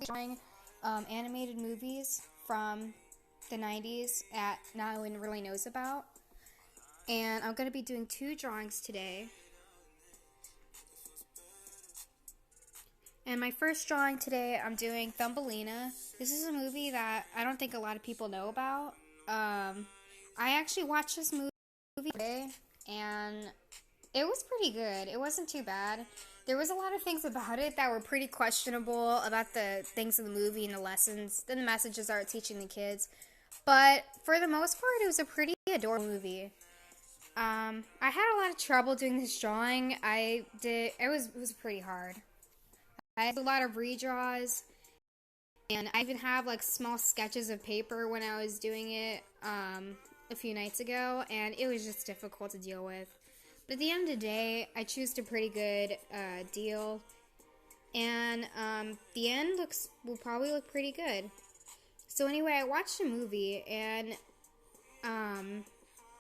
drawing animated movies from the 90s that no one really knows about. And I'm going to be doing 2 drawings today. And my first drawing today, I'm doing Thumbelina. This is a movie that I don't think a lot of people know about. I actually watched this movie today, and it was pretty good. It wasn't too bad. There was a lot of things about it that were pretty questionable about the things in the movie and the lessons and the messages that are teaching the kids. But for the most part, it was a pretty adorable movie. I had a lot of trouble doing this drawing. It was pretty hard. I had a lot of redraws, and I even have like small sketches of paper when I was doing it a few nights ago, and it was just difficult to deal with. But at the end of the day, I chose a pretty good deal, and the end will probably look pretty good. So anyway, I watched a movie, and I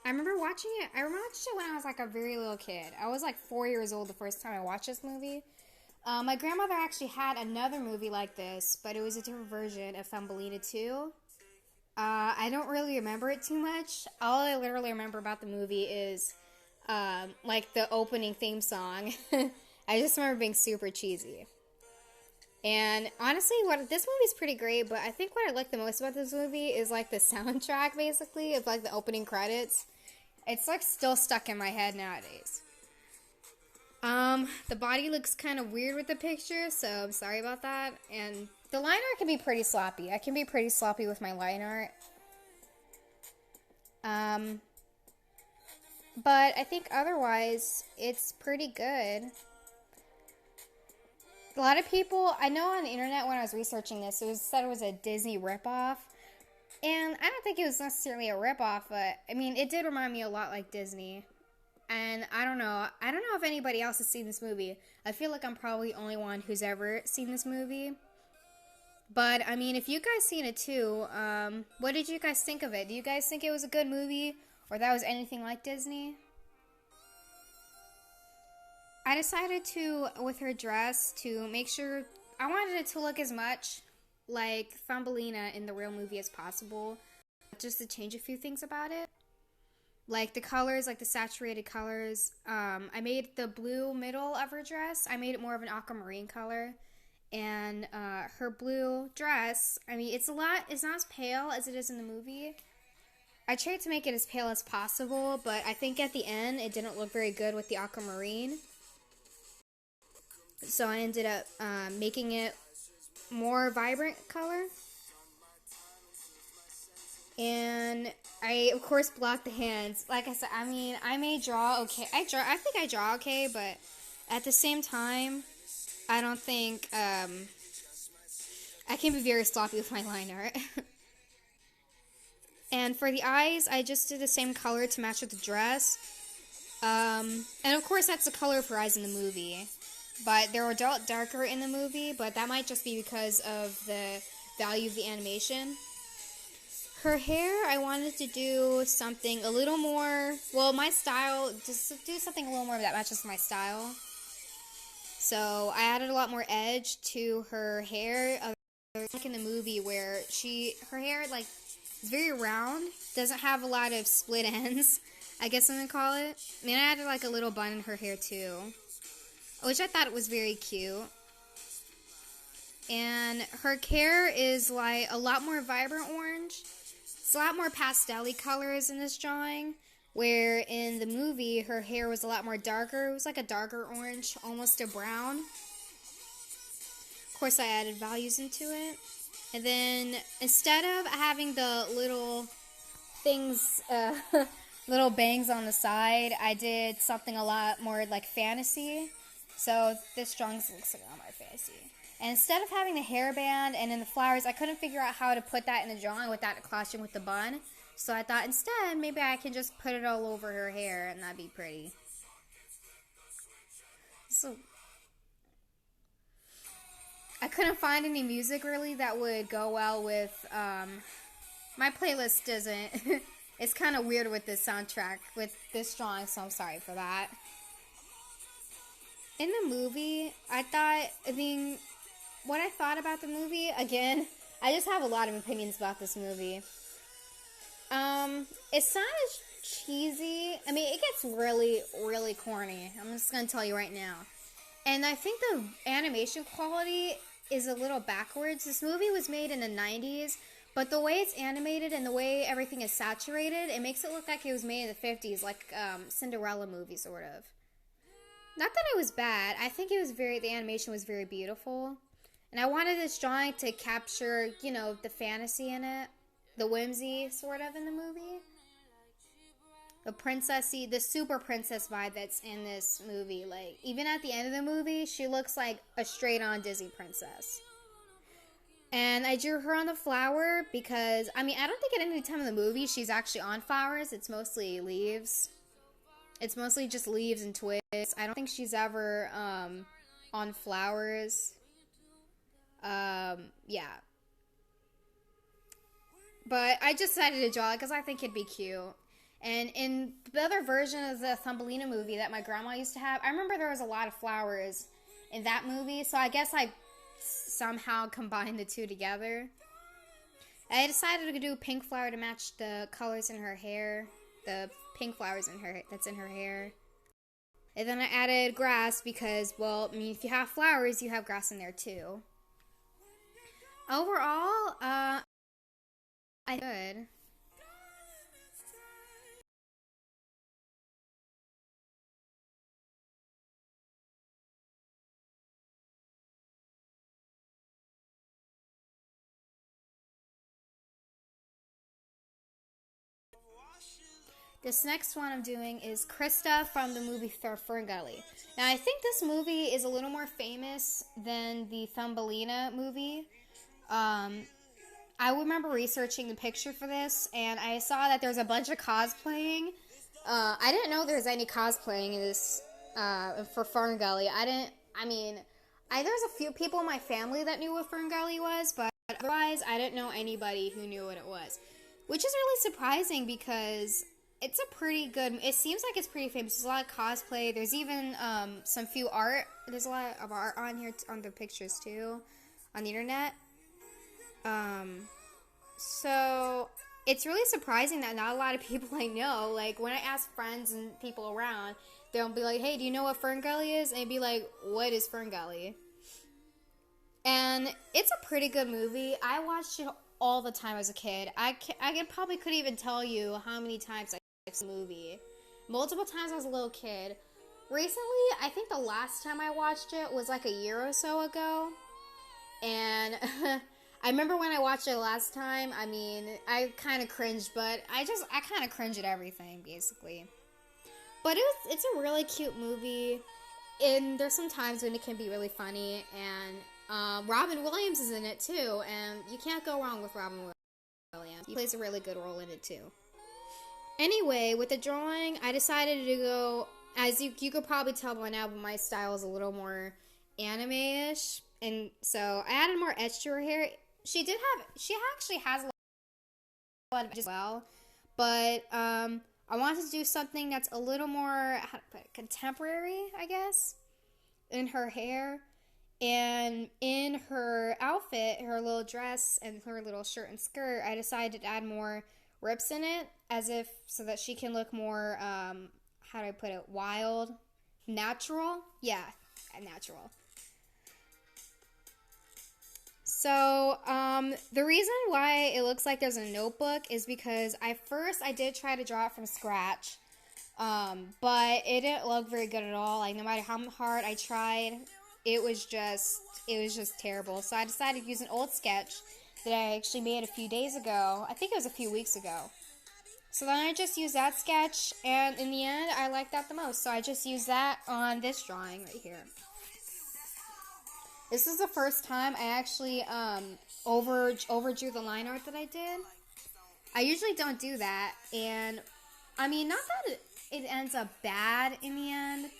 remember watching it. I watched it when I was like a very little kid. I was like 4 years old the first time I watched this movie. My grandmother actually had another movie like this, but it was a different version of Thumbelina 2. I don't really remember it too much. All I literally remember about the movie is like the opening theme song. I just remember being super cheesy. And honestly, this movie's pretty great, but I think what I like the most about this movie is like the soundtrack, basically, of like the opening credits. It's like still stuck in my head nowadays. The body looks kind of weird with the picture, so I'm sorry about that. And the line art can be pretty sloppy. I can be pretty sloppy with my line art. But I think otherwise, it's pretty good. A lot of people, I know on the internet when I was researching this, said it was a Disney ripoff. And I don't think it was necessarily a ripoff, but I mean, it did remind me a lot like Disney. And I don't know if anybody else has seen this movie. I feel like I'm probably the only one who's ever seen this movie. But, I mean, if you guys seen it too, what did you guys think of it? Do you guys think it was a good movie? Or that was anything like Disney? I decided to, with her dress, to make sure, I wanted it to look as much like Thumbelina in the real movie as possible. Just to change a few things about it. Like the colors, like the saturated colors. I made the blue middle of her dress, I made it more of an aquamarine color. And her blue dress, I mean, it's not as pale as it is in the movie. I tried to make it as pale as possible, but I think at the end it didn't look very good with the aquamarine. So I ended up making it more vibrant color. And I, of course, blocked the hands. Like I said, I mean, I may draw okay. I think I draw okay, but at the same time, I don't think, I can be very sloppy with my line art. And for the eyes, I just did the same color to match with the dress. And of course, that's the color of her eyes in the movie. But they were darker in the movie, but that might just be because of the value of the animation. Her hair, I wanted to do something a little more, well, my style, just do something a little more that matches my style. So I added a lot more edge to her hair, like in the movie where her hair, like, is very round, doesn't have a lot of split ends, I guess I'm gonna call it. And then I added like a little bun in her hair too, which I thought was very cute. And her hair is like a lot more vibrant orange. It's a lot more pastel-y colors in this drawing, where in the movie her hair was a lot more darker. It was like a darker orange, almost a brown. Of course, I added values into it. And then instead of having the little things, little bangs on the side, I did something a lot more like fantasy. So this drawing looks like a lot more fantasy. And instead of having the hairband and then the flowers, I couldn't figure out how to put that in the drawing without clashing with the bun. So I thought instead, maybe I can just put it all over her hair and that'd be pretty. So I couldn't find any music really that would go well with, my playlist doesn't, it's kind of weird with this soundtrack, with this drawing, so I'm sorry for that. In the movie, I mean, what I thought about the movie, again, I just have a lot of opinions about this movie. It's not as cheesy. I mean, it gets really, really corny. I'm just gonna tell you right now. And I think the animation quality is a little backwards. This movie was made in the 90s, but the way it's animated and the way everything is saturated, it makes it look like it was made in the 50s, like Cinderella movie, sort of. Not that it was bad. I think the animation was very beautiful. And I wanted this drawing to capture, you know, the fantasy in it. The whimsy, sort of, in the movie. The princessy, the super princess vibe that's in this movie. Like, even at the end of the movie, she looks like a straight-on Disney princess. And I drew her on the flower because, I mean, I don't think at any time in the movie she's actually on flowers. It's mostly leaves. It's mostly just leaves and twigs. I don't think she's ever on flowers. Yeah. But I just decided to draw it because I think it'd be cute. And in the other version of the Thumbelina movie that my grandma used to have, I remember there was a lot of flowers in that movie. So I guess I somehow combined the two together. I decided to do pink flower to match the colors in her hair. The pink flowers that's in her hair. And then I added grass because, well, I mean, if you have flowers, you have grass in there too. Overall, I good. This next one I'm doing is Krista from the movie Ferngully. Now, I think this movie is a little more famous than the Thumbelina movie. I remember researching the picture for this, and I saw that there's a bunch of cosplaying. I didn't know there was any cosplaying in this for Ferngully. There's a few people in my family that knew what Ferngully was, but otherwise, I didn't know anybody who knew what it was. Which is really surprising because it's a pretty good... It seems like it's pretty famous. There's a lot of cosplay. There's even some few art. There's a lot of art on here, on the pictures too, on the internet. So it's really surprising that not a lot of people I know, like when I ask friends and people around, they'll be like, hey, do you know what Ferngully is? And I'd be like, what is Ferngully? And it's a pretty good movie. I watched it all the time as a kid. I probably couldn't even tell you how many times I watched the movie. Multiple times as a little kid. Recently, I think the last time I watched it was like a year or so ago. And I remember when I watched it last time, I mean, I kind of cringed, but I kind of cringe at everything, basically. But it's a really cute movie, and there's some times when it can be really funny, and Robin Williams is in it too, and you can't go wrong with Robin Williams. He plays a really good role in it too. Anyway, with the drawing, I decided to go, as you could probably tell by now, but my style is a little more anime-ish, and so I added more edge to her hair. She actually has a lot of edge as well, but I wanted to do something that's a little more, how to put it, contemporary, I guess, in her hair. And in her outfit, her little dress and her little shirt and skirt, I decided to add more rips in it, so that she can look more, how do I put it, wild, natural? Yeah, natural. So, the reason why it looks like there's a notebook is because I did try to draw it from scratch, but it didn't look very good at all. Like, no matter how hard I tried, it was just terrible. So I decided to use an old sketch that I actually made a few days ago. I think it was a few weeks ago. So then I just used that sketch, and in the end, I liked that the most. So I just used that on this drawing right here. This is the first time I actually overdrew the line art that I did. I usually don't do that, and I mean, not that it ends up bad in the end,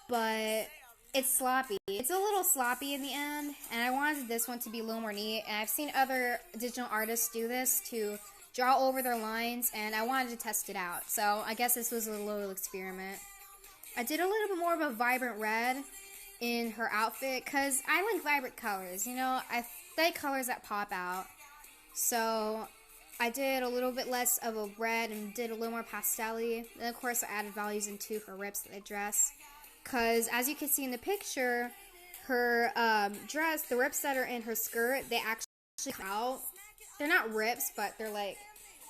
but it's sloppy. It's a little sloppy in the end, and I wanted this one to be a little more neat, and I've seen other digital artists do this to draw over their lines, and I wanted to test it out, so I guess this was a little experiment. I did a little bit more of a vibrant red, in her outfit, because I like vibrant colors, you know, I like colors that pop out. So I did a little bit less of a red and did a little more pastel-y. Then of course I added values into her rips of the dress, because as you can see in the picture, her dress, the rips that are in her skirt, they actually come out. They're not rips, but they're like,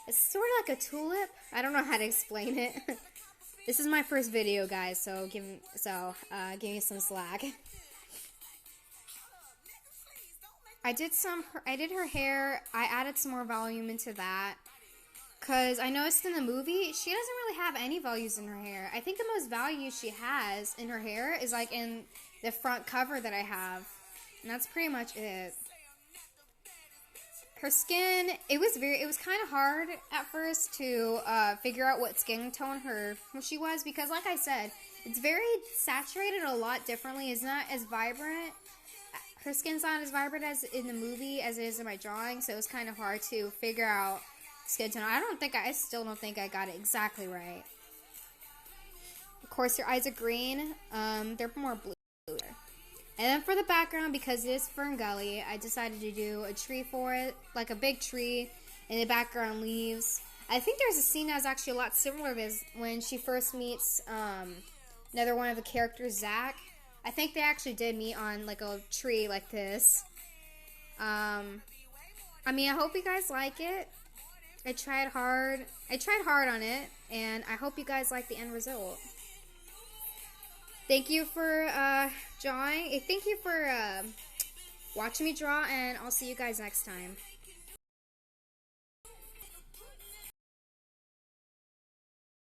it's sort of like a tulip. I don't know how to explain it. This is my first video, guys, so give me some slack. I did her hair. I added some more volume into that, because I noticed in the movie she doesn't really have any values in her hair. I think the most value she has in her hair is like in the front cover that I have, and that's pretty much it. Her skin, it was kind of hard at first to figure out what skin tone she was, because like I said, it's very saturated a lot differently. It's not as vibrant. Her skin's not as vibrant as in the movie as it is in my drawing, so it was kind of hard to figure out skin tone. I still don't think I got it exactly right. Of course, your eyes are green. They're more blue. And then for the background, because it is Fern Gully, I decided to do a tree for it, like a big tree, and the background leaves. I think there's a scene that's actually a lot similar to this when she first meets another one of the characters, Zach. I think they actually did meet on like a tree like this. I mean, I hope you guys like it. I tried hard on it, and I hope you guys like the end result. Thank you for drawing. Thank you for watching me draw, and I'll see you guys next time.